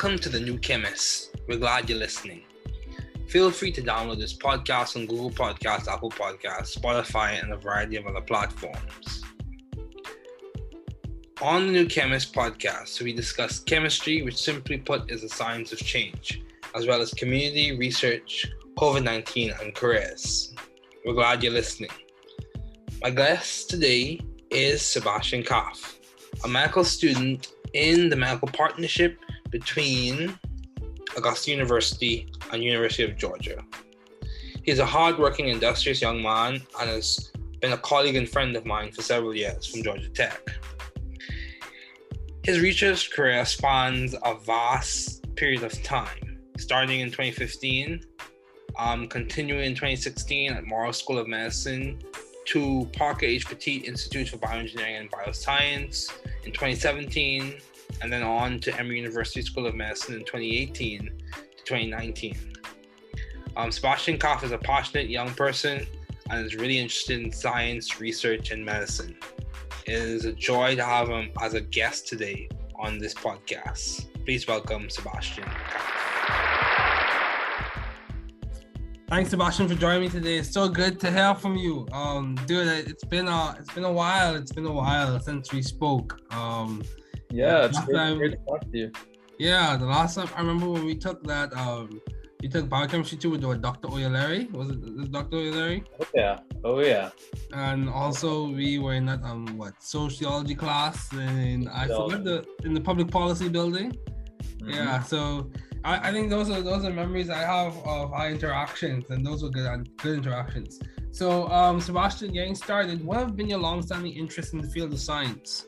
Welcome to the new Chemist. We're glad you're listening. Feel free to download this podcast on Google Podcasts, Apple Podcasts, Spotify, and a variety of other platforms. On the new Chemist podcast, we discuss chemistry, which simply put is the science of change, as well as community, research, COVID-19, and careers. We're glad you're listening. My guest today is Sebastian Kahf, a medical student in the medical partnership between Augusta University and University of Georgia. He's a hardworking, industrious young man and has been a colleague and friend of mine for several years from Georgia Tech. His research career spans a vast period of time, starting in 2015, continuing in 2016 at Morrow School of Medicine, to Parker H. Petit Institute for Bioengineering and Bioscience in 2017, and then on to Emory University School of Medicine in 2018 to 2019. Sebastian Kahf is a passionate young person and is really interested in science, research, and medicine. It is a joy to have him as a guest today on this podcast. Please welcome Sebastian Kahf. Thanks, Sebastian, for joining me today. It's so good to hear from you, dude. It's been a while. It's been a while since we spoke. It's great to talk to you. Yeah, the last time I remember when we took that, we took biochemistry 2 with Dr. Oyelere. Was it Dr. Oyelere? Oh yeah. And also we were in that sociology class, and I forgot in the public policy building. Mm-hmm. Yeah, so I think those are memories I have of our interactions, and those were good interactions. So, Sebastian, getting started, what have been your long-standing interest in the field of science?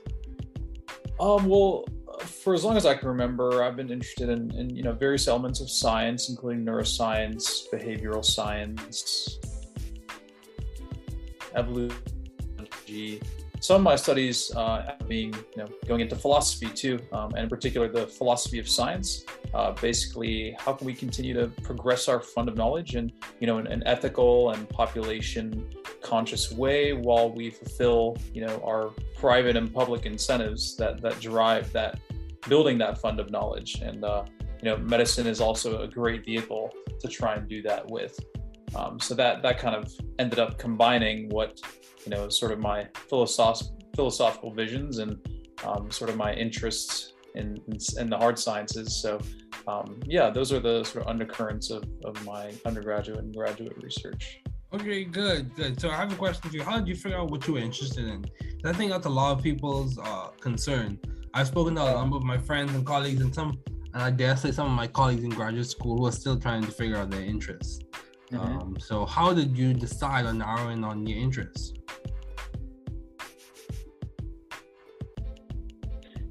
Well, for as long as I can remember, I've been interested in various elements of science, including neuroscience, behavioral science, evolution. Some of my studies being going into philosophy too, and in particular the philosophy of science. Basically, how can we continue to progress our fund of knowledge in an ethical and population conscious way while we fulfill our private and public incentives that drive that building that fund of knowledge. And medicine is also a great vehicle to try and do that with. So that kind of ended up combining what sort of my philosophical visions and sort of my interests in the hard sciences. So those are the sort of undercurrents of my undergraduate and graduate research. Okay, good. So I have a question for you. How did you figure out what you were interested in? I think that's a lot of people's concern. I've spoken to a number of my friends and colleagues, and I dare say some of my colleagues in graduate school who are still trying to figure out their interests. Mm-hmm. So how did you decide on narrowing on your interests?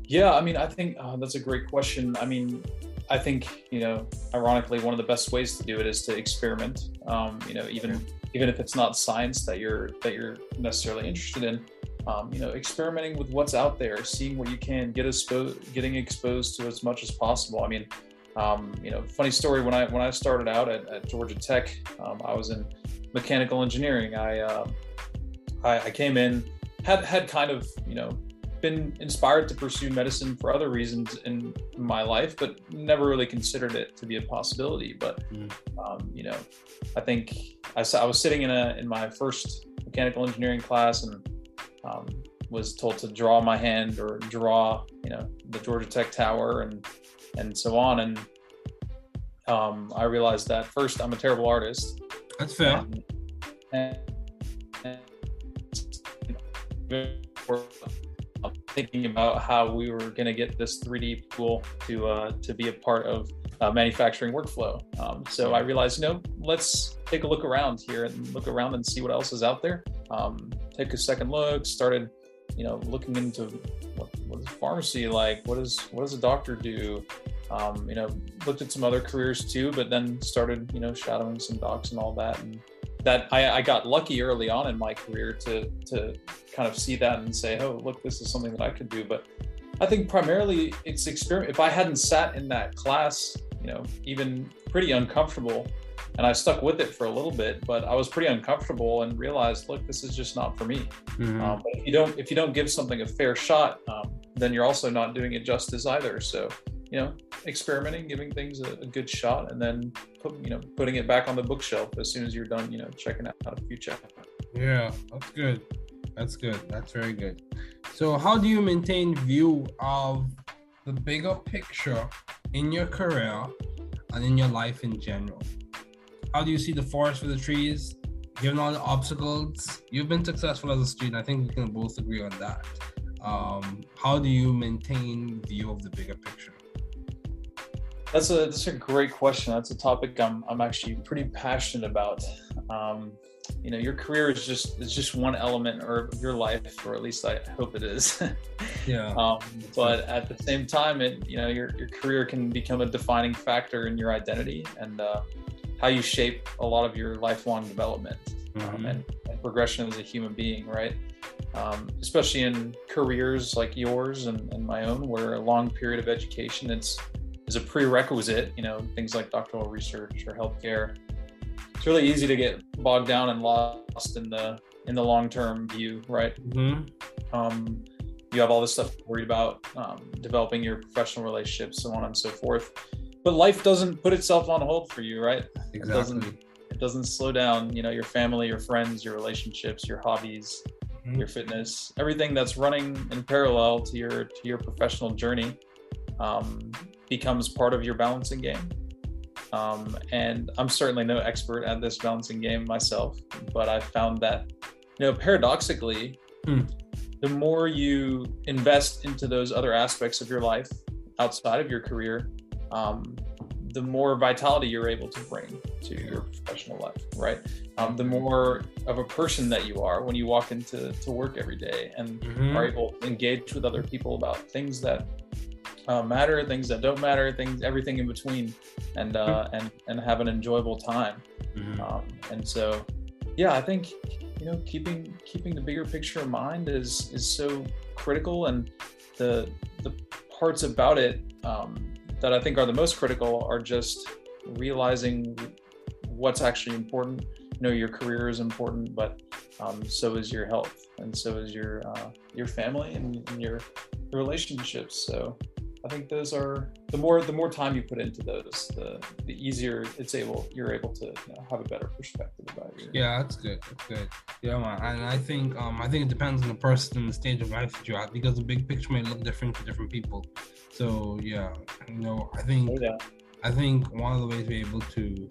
Yeah, I think that's a great question. I think, ironically, one of the best ways to do it is to experiment. Even if it's not science that you're necessarily interested in, experimenting with what's out there, seeing what you can, getting exposed to as much as possible. Funny story, when I started out at Georgia Tech, I was in mechanical engineering. I came in, had kind of, been inspired to pursue medicine for other reasons in my life, but never really considered it to be a possibility. But, I think I was sitting in my first mechanical engineering class and was told to draw my hand or draw, the Georgia Tech Tower and so on. And I realized that first, I'm a terrible artist. That's fair. Thinking about how we were going to get this 3D tool to be a part of manufacturing workflow. So I realized, let's take a look around here and look around and see what else is out there. Take a second look, started, looking into what is pharmacy like? What does a doctor do? Looked at some other careers too, but then started, shadowing some docs and all that. And that I got lucky early on in my career to kind of see that and say, oh, look, this is something that I could do. But I think primarily it's experiment. If I hadn't sat in that class, even pretty uncomfortable, and I stuck with it for a little bit, but I was pretty uncomfortable and realized, look, this is just not for me. Mm-hmm. But if you don't give something a fair shot, then you're also not doing it justice either. So experimenting, giving things a good shot, and then putting it back on the bookshelf as soon as you're done, checking out a few chapters. Yeah, that's good. That's good. That's very good. So how do you maintain view of the bigger picture in your career and in your life in general? How do you see the forest for the trees? Given all the obstacles, you've been successful as a student. I think we can both agree on that. How do you maintain view of the bigger picture? That's a great question. That's a topic I'm actually pretty passionate about. Your career is just one element of your life, or at least I hope it is. Yeah. But at the same time, your career can become a defining factor in your identity and how you shape a lot of your lifelong development and progression as a human being, right? Especially in careers like yours and my own, where a long period of education is a prerequisite, things like doctoral research or healthcare. It's really easy to get bogged down and lost in the long-term view, right? You have all this stuff worried about, developing your professional relationships, so on and so forth. But life doesn't put itself on hold for you, right? Exactly. It doesn't slow down, your family, your friends, your relationships, your hobbies, your fitness, everything that's running in parallel to your professional journey becomes part of your balancing game. And I'm certainly no expert at this balancing game myself, but I found that, paradoxically, the more you invest into those other aspects of your life outside of your career, the more vitality you're able to bring to your professional life, right? The more of a person that you are when you walk into work every day and are able to engage with other people about things that matter, things that don't matter, everything in between, and have an enjoyable time. And so, yeah, I think keeping the bigger picture in mind is so critical, and the parts about it that I think are the most critical are just realizing what's actually important. Your career is important, but so is your health, and so is your family and your relationships. So I think those are the more time you put into those, the easier you're able to have a better perspective about it. Yeah, that's good. That's good. Yeah, man. And I think it depends on the person and the stage of life that you're at, because the big picture may look different for different people. So yeah, I think one of the ways we're able to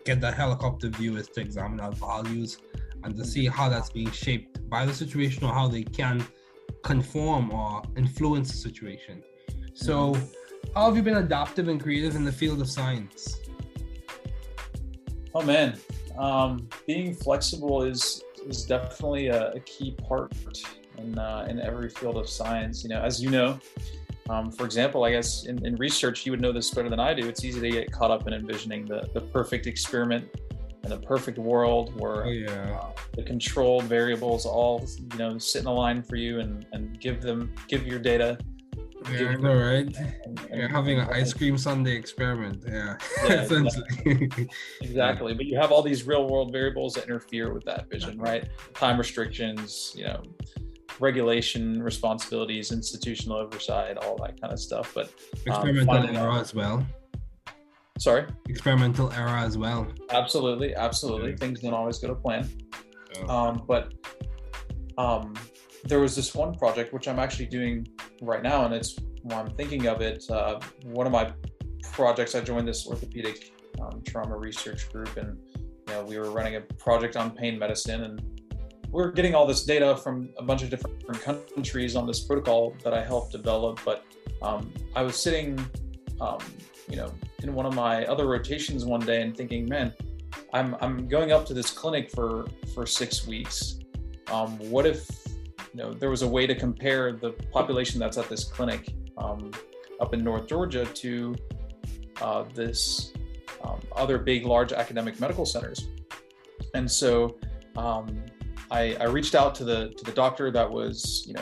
get that helicopter view is to examine our values and to see how that's being shaped by the situation, or how they can conform or influence the situation. So, how have you been adaptive and creative in the field of science? Oh man, being flexible is definitely a key part in every field of science. As you know, for example, I guess in research, you would know this better than I do. It's easy to get caught up in envisioning the perfect experiment and the perfect world where the controlled variables all sit in a line for you and give your data. Yeah, I know, right? You're having an ice cream sundae experiment. Yeah, essentially. Exactly. But you have all these real world variables that interfere with that vision, right? Time restrictions, regulation, responsibilities, institutional oversight, all that kind of stuff. But experimental error as well. Sorry? Experimental error as well. Absolutely. Okay. Things don't always go to plan. But there was this one project which I'm actually doing right now, and it's when I'm thinking of it. One of my projects, I joined this orthopedic trauma research group, and we were running a project on pain medicine, and we're getting all this data from a bunch of different countries on this protocol that I helped develop. But I was sitting, in one of my other rotations one day and thinking, man, I'm going up to this clinic for 6 weeks. What if there was a way to compare the population that's at this clinic up in North Georgia to this other big, large academic medical centers? And so I reached out to the doctor that was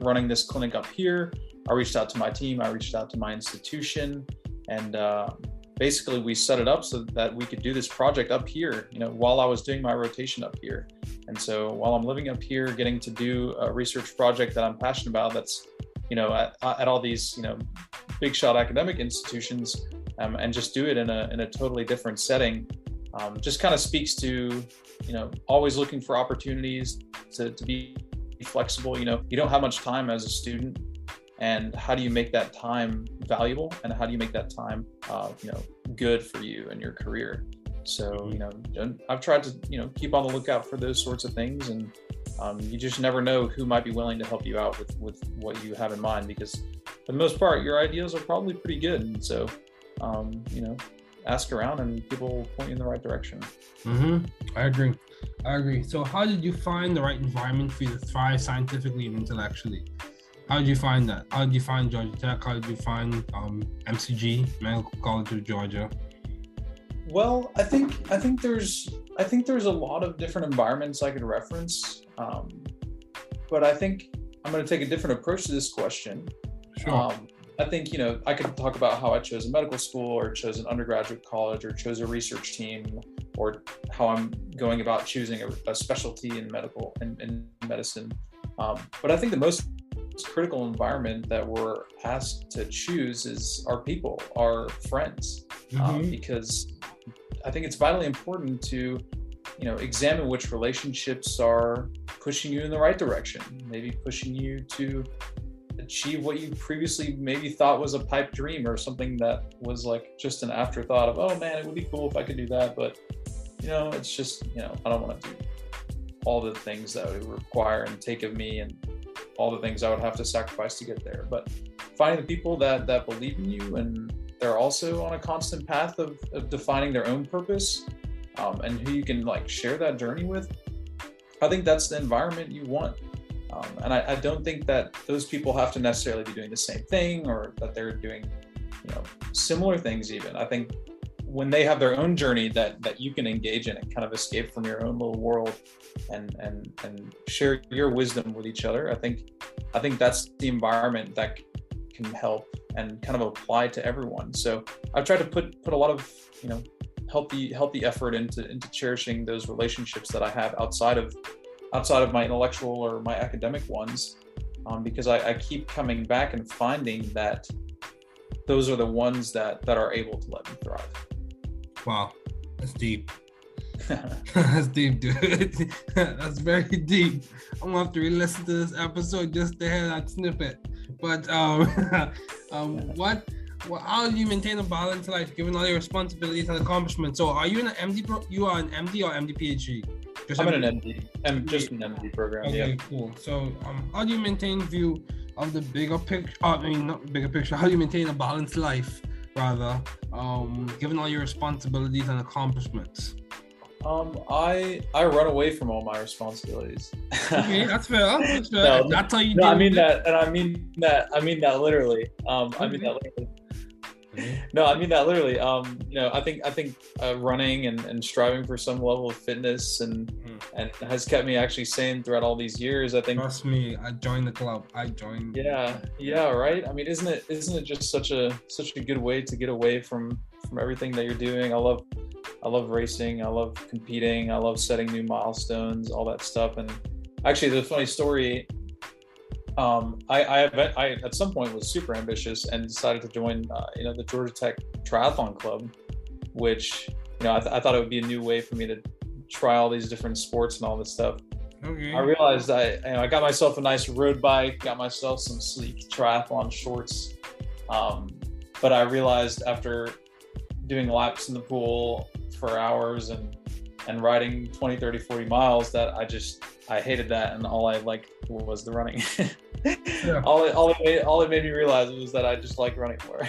running this clinic up here. I reached out to my team. I reached out to my institution, and basically we set it up so that we could do this project up here, while I was doing my rotation up here. And so while I'm living up here, getting to do a research project that I'm passionate about, that's, at all these, big shot academic institutions, and just do it in a totally different setting, just kind of speaks to, always looking for opportunities to be flexible. You don't have much time as a student, and how do you make that time valuable, and how do you make that time good for you and your career? So I've tried to keep on the lookout for those sorts of things, and you just never know who might be willing to help you out with what you have in mind, because for the most part your ideas are probably pretty good, and so ask around and people will point you in the right direction. I agree. So how did you find the right environment for you to thrive scientifically and intellectually? How did you find that? How did you find Georgia Tech? How did you find MCG, Medical College of Georgia? Well, I think there's a lot of different environments I could reference, but I think I'm going to take a different approach to this question. Sure. I think I could talk about how I chose a medical school, or chose an undergraduate college, or chose a research team, or how I'm going about choosing a specialty in medicine. But I think the most critical environment that we're asked to choose is our people, our friends, because I think it's vitally important to, examine which relationships are pushing you in the right direction, maybe pushing you to achieve what you previously maybe thought was a pipe dream, or something that was like just an afterthought of, oh man, it would be cool if I could do that, but it's just, I don't want to do all the things that it would require and take of me, and all the things I would have to sacrifice to get there. But finding the people that believe in you, and they're also on a constant path of defining their own purpose, and who you can share that journey with, I think that's the environment you want. And I don't think that those people have to necessarily be doing the same thing, or that they're doing similar things even. I think when they have their own journey that you can engage in and kind of escape from your own little world and share your wisdom with each other, I think that's the environment that can help and kind of apply to everyone. So I've tried to put a lot of healthy effort into cherishing those relationships that I have outside of my intellectual or my academic ones, because I keep coming back and finding that those are the ones that are able to let me thrive. Wow, that's deep. That's deep, dude. That's very deep. I'm gonna have to re-listen to this episode just to hear that snippet. But how do you maintain a balanced life given all your responsibilities and accomplishments? So, are you in an MD? You are an MD or MD PhD? I'm in an MD. I'm just an MD program. Okay, yeah. Cool. So, how do you maintain view of the bigger picture? Not bigger picture. How do you maintain a balanced life, rather, given all your responsibilities and accomplishments? I run away from all my responsibilities. Okay, that's fair. That's fair. No, that's how you. No, I mean that, and I mean that literally. I mean that literally. No, I mean that literally. I think running and striving for some level of fitness and has kept me actually sane throughout all these years. I think. Trust me, I joined the club. Yeah, right. I mean, isn't it just such a good way to get away from everything that you're doing? I love racing. I love competing. I love setting new milestones, all that stuff. And actually, the funny story. I at some point was super ambitious and decided to join, the Georgia Tech Triathlon Club, which, I thought it would be a new way for me to try all these different sports and all this stuff. Okay. I realized I got myself a nice road bike, got myself some sleek triathlon shorts. But I realized after doing laps in the pool for hours and riding 20, 30, 40 miles that I hated that, and all I liked was the running. Yeah. All it made me realize was that I just like running more.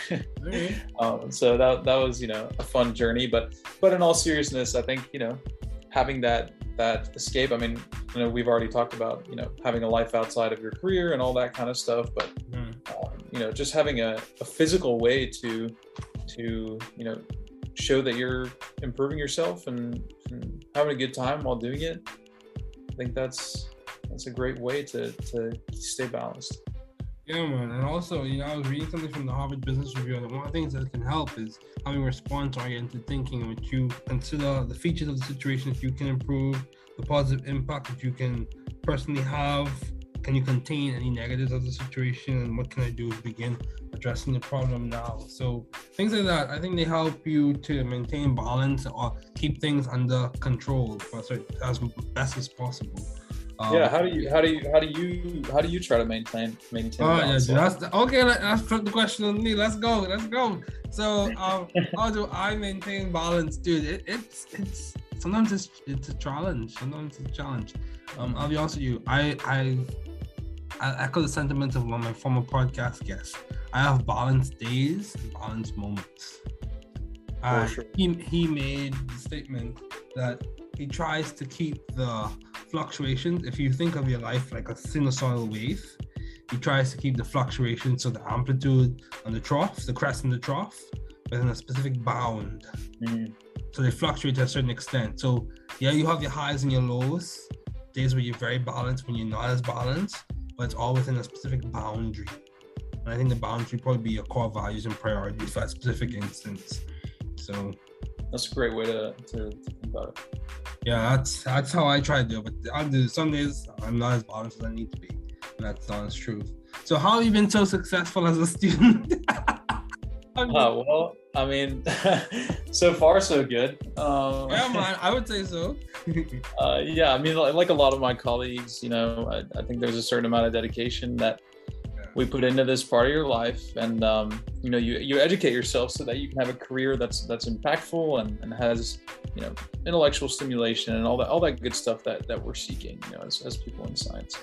So that was a fun journey, but in all seriousness, I think having that escape. I mean, we've already talked about having a life outside of your career and all that kind of stuff, but just having a physical way to show that you're improving yourself and having a good time while doing it. I think that's a great way to stay balanced. Yeah, man. And also, I was reading something from the Harvard Business Review, and one of the things that can help is having response-oriented thinking, in which you consider the features of the situation that you can improve, the positive impact that you can personally have, can you contain any negatives of the situation, and what can I do to begin addressing the problem now? So things like that, I think they help you to maintain balance or keep things under control as best as possible. How do you try to maintain balance? Let's put the question on me. Let's go. So how do I maintain balance, dude? It's sometimes it's a challenge. I'll be honest with you. I echo the sentiments of one of my former podcast guests. I have balanced days and balanced moments. Sure. He made the statement that he tries to keep the fluctuations. If you think of your life like a sinusoidal wave, he tries to keep the fluctuations, so the amplitude and the trough, the crest and the trough, within a specific bound. Mm-hmm. So they fluctuate to a certain extent. So yeah, you have your highs and your lows, days where you're very balanced, when you're not as balanced, but it's all within a specific boundary. And I think the boundary probably be your core values and priorities for that specific instance. So that's a great way to think about it. Yeah, that's how I try to do it. But I'll do some days I'm not as balanced as I need to be. And that's the honest truth. So how have you been so successful as a student? Well, I mean, so far so good. Yeah, man, I would say so. Yeah, I mean, like a lot of my colleagues, I think there's a certain amount of dedication that we put into this part of your life, and you educate yourself so that you can have a career that's impactful and has intellectual stimulation and all that good stuff that we're seeking as people in science.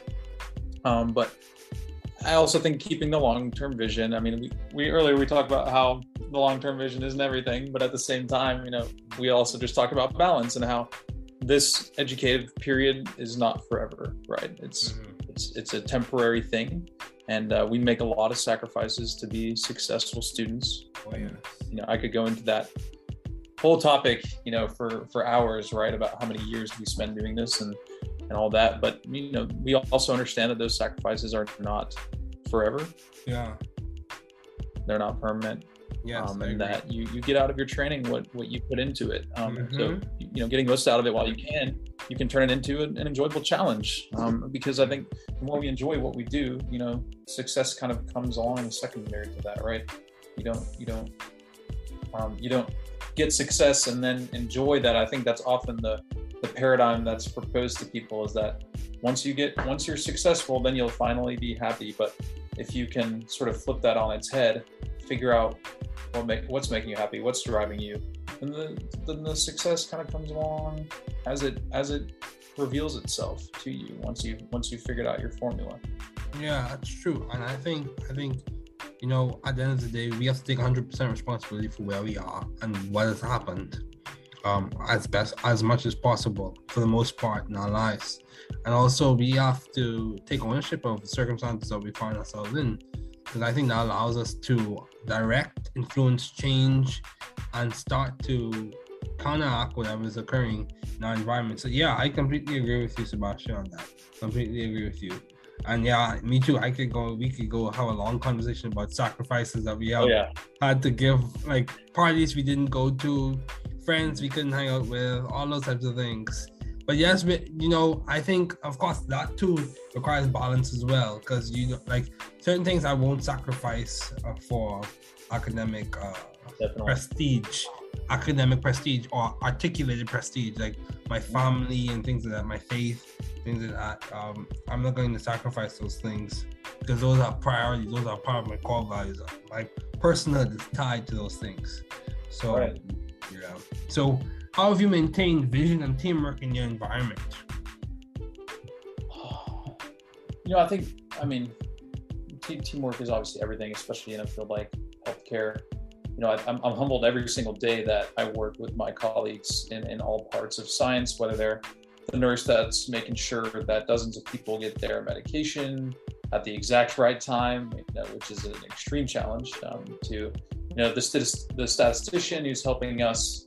But I also think keeping the long-term vision. I mean, we earlier talked about how the long-term vision isn't everything, but at the same time, we also just talked about balance and how this educative period is not forever, right? It's a temporary thing, and we make a lot of sacrifices to be successful students. Oh, yeah. I could go into that whole topic, for hours, right, about how many years we spend doing this and all that. But we also understand that those sacrifices are not forever. Yeah, they're not permanent. Yes, and that you get out of your training what you put into it. So getting most out of it while you can turn it into an enjoyable challenge. Because I think the more we enjoy what we do, success kind of comes along secondary to that, right? You don't get success and then enjoy that. I think that's often the paradigm that's proposed to people, is that once you're successful, then you'll finally be happy. But if you can sort of flip that on its head, figure out what's making you happy, what's driving you, and then the success kind of comes along as it reveals itself to you once you figured out your formula. Yeah, that's true. And I think at the end of the day, we have to take 100% responsibility for where we are and what has happened, as much as possible for the most part in our lives. And also we have to take ownership of the circumstances that we find ourselves in, because I think that allows us to direct, influence, change, and start to counteract whatever is occurring in our environment. So yeah, I completely agree with you, Sebastian, on that. Completely agree with you. And yeah, me too. We could go have a long conversation about sacrifices that we have had to give, like parties we didn't go to, friends we couldn't hang out with, all those types of things. But yes, I think of course that too requires balance as well, because like certain things I won't sacrifice for academic prestige or articulated prestige, like my family and things like that, my faith, things like that. I'm not going to sacrifice those things because those are priorities. Those are part of my core values. My personhood is tied to those things. So yeah. So how have you maintained vision and teamwork in your environment? I mean, teamwork is obviously everything, especially in a field like healthcare. I'm humbled every single day that I work with my colleagues in all parts of science, whether they're the nurse that's making sure that dozens of people get their medication at the exact right time, which is an extreme challenge, to the statistician who's helping us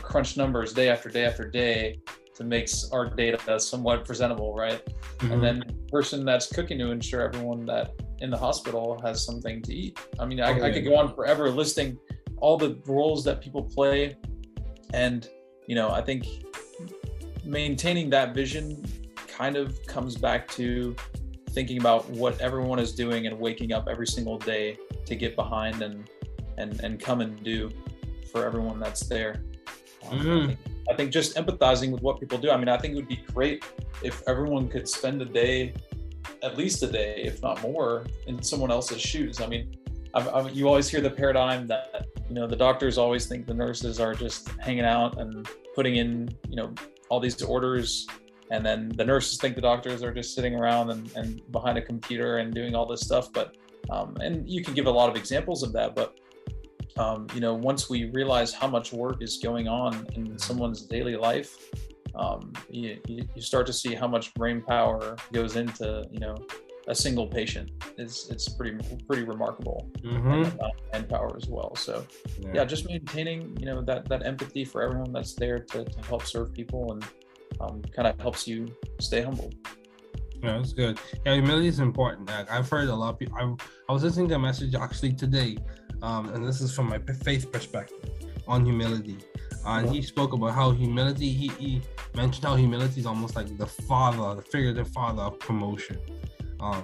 crunch numbers day after day after day to make our data somewhat presentable, right? Mm-hmm. And then the person that's cooking to ensure everyone that in the hospital has something to eat. I mean, I could go on forever listing all the roles that people play. And, I think maintaining that vision kind of comes back to thinking about what everyone is doing and waking up every single day to get behind and come and do for everyone that's there. I think just empathizing with what people do. I mean, I think it would be great if everyone could spend a day, at least a day, if not more, in someone else's shoes. I mean, you always hear the paradigm that, the doctors always think the nurses are just hanging out and putting in, all these orders. And then the nurses think the doctors are just sitting around and behind a computer and doing all this stuff. But, and you can give a lot of examples of that, but once we realize how much work is going on in someone's daily life, you start to see how much brain power goes into, a single patient. It's pretty remarkable, and power as well. So just maintaining, that empathy for everyone that's there to help serve people, and kind of helps you stay humble. Yeah, that's good. Yeah, humility is important. Like, I've heard a lot of people. I was listening to a message actually today, and this is from my faith perspective on humility. And he spoke about how humility. He mentioned how humility is almost like the figurative father of promotion,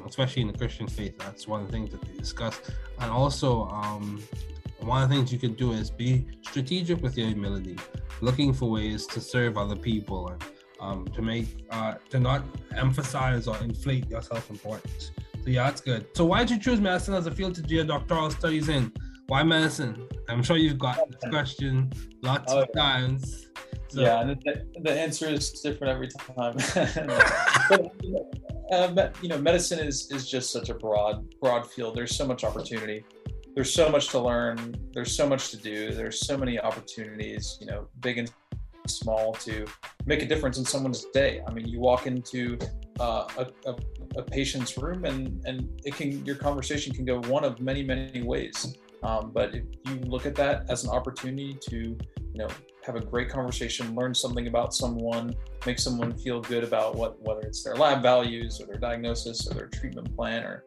especially in the Christian faith. That's one of the things that they discuss. And also, one of the things you could do is be strategic with your humility, looking for ways to serve other people and to not emphasize or inflate your self-importance. So yeah, that's good. So why did you choose medicine as a field to do your doctoral studies in? Why medicine? I'm sure you've got this question lots of times. So. Yeah, and the answer is different every time. But, medicine is just such a broad field. There's so much opportunity. There's so much to learn. There's so much to do. There's so many opportunities, big and small, to make a difference in someone's day. I mean, you walk into a patient's room and your conversation can go one of many, many ways. But if you look at that as an opportunity to, have a great conversation, learn something about someone, make someone feel good about whether it's their lab values or their diagnosis or their treatment plan, or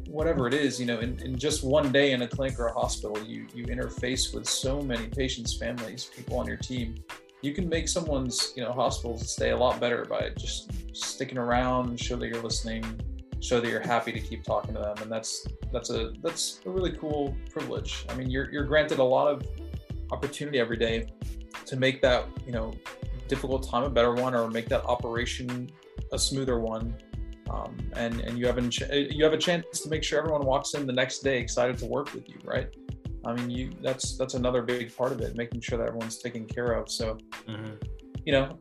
whatever it is, in just one day in a clinic or a hospital, you interface with so many patients, families, people on your team. You can make someone's, hospital stay a lot better by just sticking around, show that you're listening, show that you're happy to keep talking to them. And that's a really cool privilege. I mean, you're granted a lot of opportunity every day to make that, difficult time a better one, or make that operation a smoother one. And you have a chance to make sure everyone walks in the next day excited to work with you, right? I mean, that's another big part of it, making sure that everyone's taken care of. So,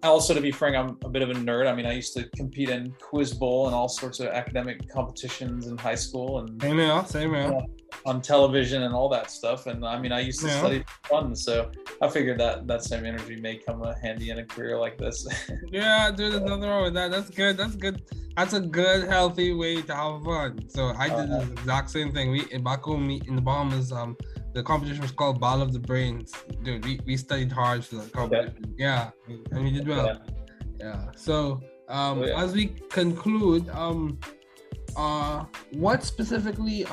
also, to be frank, I'm a bit of a nerd. I mean, I used to compete in Quiz Bowl and all sorts of academic competitions in high school, and same here. On television and all that stuff. And I mean, I used to study for fun, so I figured that same energy may come handy in a career like this. Yeah, dude, there's nothing wrong with that. That's good. That's a good, healthy way to have fun. So I did the exact same thing. Back home in the Bahamas, the competition was called Battle of the Brains. Dude, we studied hard for the competition. Okay. Yeah, and we did well. Yeah. So as we conclude, what specifically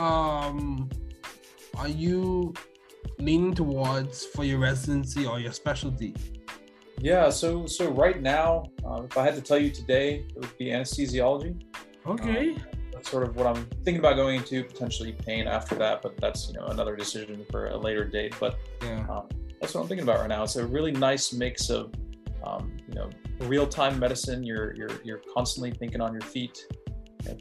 are you leaning towards for your residency or your specialty? Yeah, so right now, if I had to tell you today, it would be anesthesiology. Okay. That's sort of what I'm thinking about going into, potentially pain after that, but that's, another decision for a later date. But that's what I'm thinking about right now. It's a really nice mix of, real-time medicine. You're constantly thinking on your feet,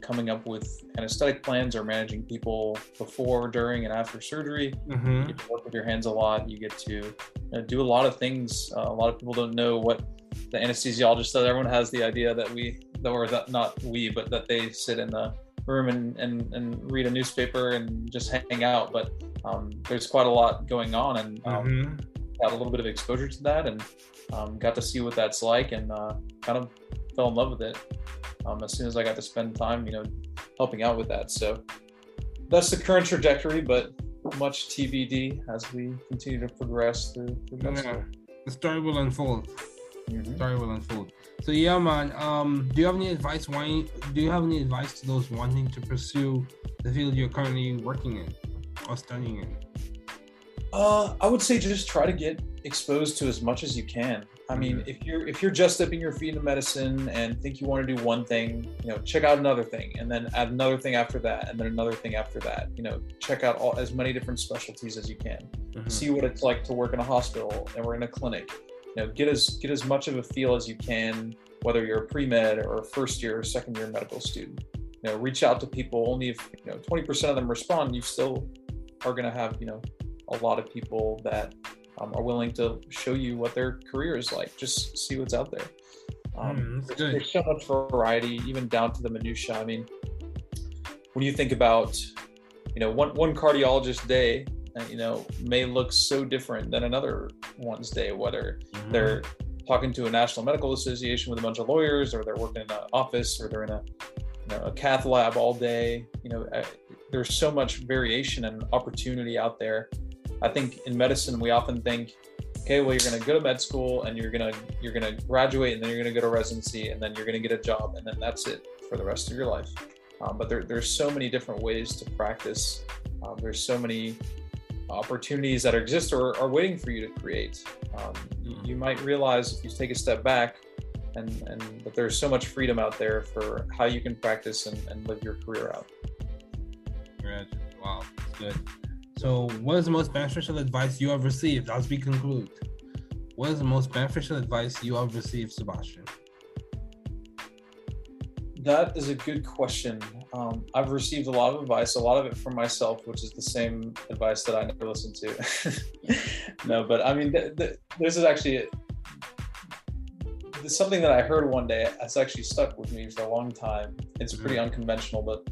coming up with anesthetic plans or managing people before, during, and after surgery. You get to work with your hands a lot. You get to do a lot of things. A lot of people don't know what the anesthesiologist does. Everyone has the idea that that they sit in the room and read a newspaper and just hang out. But there's quite a lot going on, and got a little bit of exposure to that, and got to see what that's like, and kind of fell in love with it as soon as I got to spend time, helping out with that. So that's the current trajectory, but much TBD as we continue to progress through the story will unfold. So yeah, man. Do you have any advice? Do you have any advice to those wanting to pursue the field you're currently working in or studying in? I would say just try to get exposed to as much as you can. I mean, if you're just dipping your feet in medicine and think you want to do one thing, check out another thing, and then add another thing after that, and then another thing after that. Check out as many different specialties as you can. See what it's like to work in a hospital or in a clinic. Get as much of a feel as you can, whether you're a pre-med or a first year or second year medical student. Reach out to people. Only if 20% of them respond, you still are going to have a lot of people that are willing to show you what their career is like. Just see what's out there. There's so much variety, even down to the minutia. I mean, when you think about, one cardiologist day, may look so different than another one's day, whether they're talking to a National Medical Association with a bunch of lawyers, or they're working in an office, or they're in a cath lab all day. There's so much variation and opportunity out there. I think in medicine, we often think, okay, well, you're going to go to med school and you're going to graduate, and then you're going to go to residency, and then you're going to get a job, and then that's it for the rest of your life. But there's so many different ways to practice. There's so many opportunities that exist or are waiting for you to create. You might realize if you take a step back and that there's so much freedom out there for how you can practice and live your career out. Wow, that's good. So what is the most beneficial advice you have received as we conclude? What is the most beneficial advice you have received, Sebastian? That is a good question. I've received a lot of advice, a lot of it from myself, which is the same advice that I never listen to. No, but I mean, this is actually something that I heard one day. It's actually stuck with me for a long time. It's pretty unconventional, but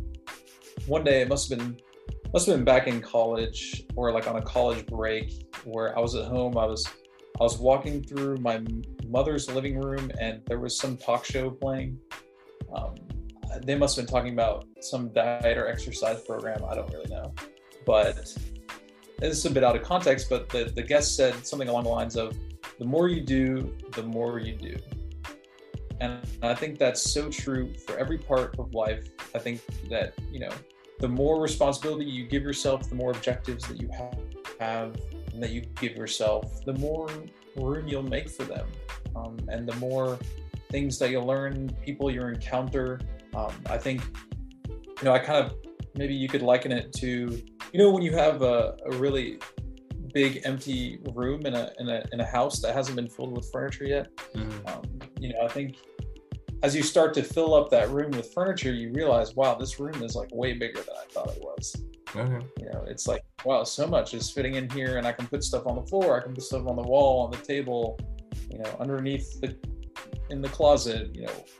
one day it must have been back in college, or like on a college break, where I was at home. I was walking through my mother's living room, and there was some talk show playing. They must have been talking about some diet or exercise program. I don't really know, but this is a bit out of context, but the guest said something along the lines of, the more you do, the more you do. And I think that's so true for every part of life. I think that, the more responsibility you give yourself, the more objectives that you have and that you give yourself, the more room you'll make for them. And the more things that you'll learn, people you encounter. I think, I kind of, maybe you could liken it to, when you have a really big empty room in a house that hasn't been filled with furniture yet. I think as you start to fill up that room with furniture, you realize, wow, this room is like way bigger than I thought it was. It's like, wow, so much is fitting in here, and I can put stuff on the floor, I can put stuff on the wall, on the table, underneath in the closet,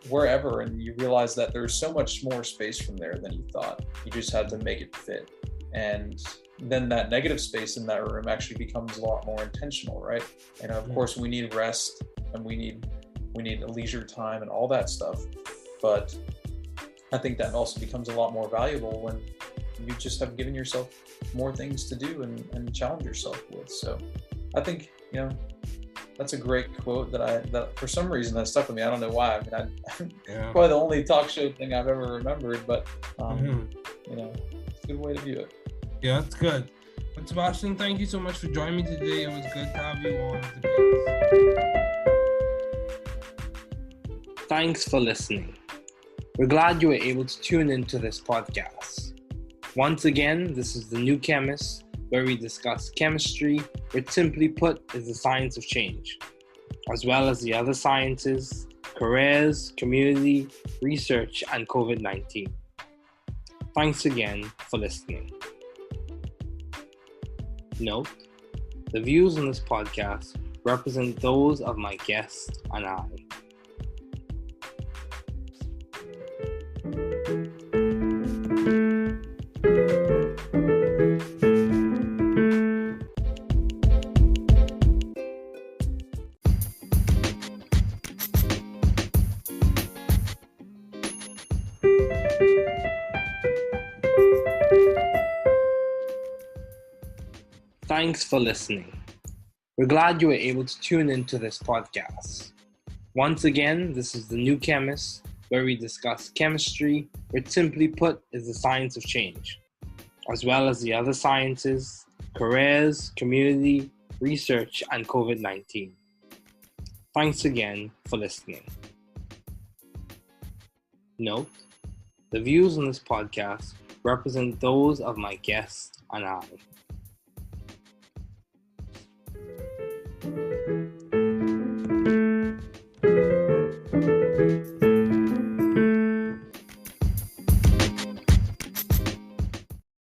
wherever, and you realize that there's so much more space from there than you thought. You just had to make it fit. And then that negative space in that room actually becomes a lot more intentional, right? And of course we need rest, and we need leisure time and all that stuff. But I think that also becomes a lot more valuable when you just have given yourself more things to do and challenge yourself with. So I think, that's a great quote that for some reason that stuck with me. I don't know why. I mean, probably the only talk show thing I've ever remembered, but it's a good way to view it. Yeah, that's good. But Sebastian, thank you so much for joining me today. It was good to have you on the case. Thanks for listening. We're glad you were able to tune into this podcast. Once again, this is The New Chemist, where we discuss chemistry, which simply put is the science of change, as well as the other sciences, careers, community, research, and COVID-19. Thanks again for listening. Note, the views on this podcast represent those of my guests and I. Thanks for listening. We're glad you were able to tune into this podcast. Once again, this is The New Chemist, where we discuss chemistry, which simply put is the science of change, as well as the other sciences, careers, community, research, and COVID-19. Thanks again for listening. Note, the views on this podcast represent those of my guests and I.